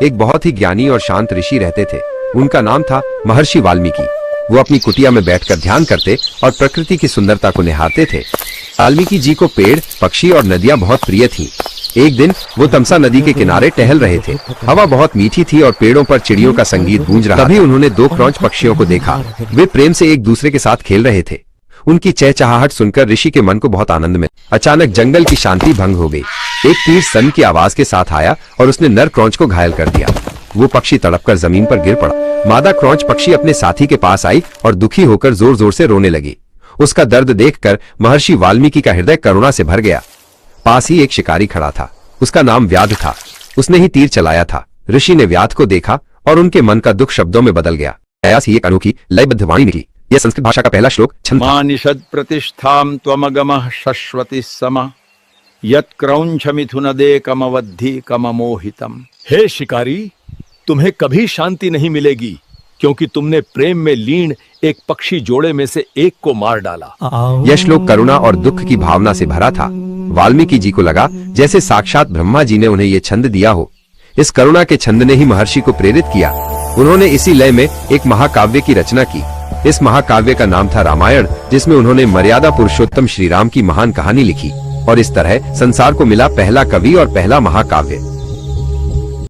एक बहुत ही ज्ञानी और शांत ऋषि रहते थे। उनका नाम था महर्षि वाल्मीकि। वो अपनी कुटिया में बैठकर ध्यान करते और प्रकृति की सुंदरता को निहारते थे। वाल्मीकि जी को पेड़, पक्षी और नदियां बहुत प्रिय थीं। एक दिन वो तमसा नदी के किनारे टहल रहे थे। हवा बहुत मीठी थी और पेड़ों पर चिड़ियों का संगीत गूंज रहा था। तभी उन्होंने दो क्रौंच पक्षियों को देखा। वे प्रेम से एक दूसरे के साथ खेल रहे थे। उनकी चहचहाहट सुनकर ऋषि के मन को बहुत आनंद मिला। अचानक जंगल की शांति भंग हो गई। एक तीर सन की आवाज के साथ आया और उसने नर क्रौंच को घायल कर दिया। वो पक्षी तड़पकर जमीन पर गिर पड़ा। मादा क्रौंच पक्षी अपने साथी के पास आई और दुखी होकर जोर जोर से रोने लगी। उसका दर्द देखकर महर्षि वाल्मीकि का हृदय करुणा से भर गया। पास ही एक शिकारी खड़ा था। उसका नाम व्याध था। उसने ही तीर चलाया था। ऋषि ने व्याध को देखा और उनके मन का दुख शब्दों में बदल गया। ऐसी एक अनोखी लयबद्ध वाणी निकली। यह संस्कृत भाषा का पहला श्लोक छंद था। मानिषद प्रतिष्ठाम त्वमगमः शश्वती सम यत्क्रौंच मिथुनदे कमवद्धि कममोहितम। हे शिकारी, तुम्हें कभी शांति नहीं मिलेगी क्योंकि तुमने प्रेम में लीन एक पक्षी जोड़े में से एक को मार डाला। यह श्लोक करुणा और दुख की भावना से भरा था। वाल्मीकि जी को लगा जैसे साक्षात ब्रह्मा जी ने उन्हें यह छंद दिया हो। इस करुणा के छंद ने ही महर्षि को प्रेरित किया। उन्होंने इसी लय में एक महाकाव्य की रचना की। इस महाकाव्य का नाम था रामायण, जिसमें उन्होंने मर्यादा पुरुषोत्तम श्री राम की महान कहानी लिखी और इस तरह संसार को मिला पहला कवि और पहला महाकाव्य।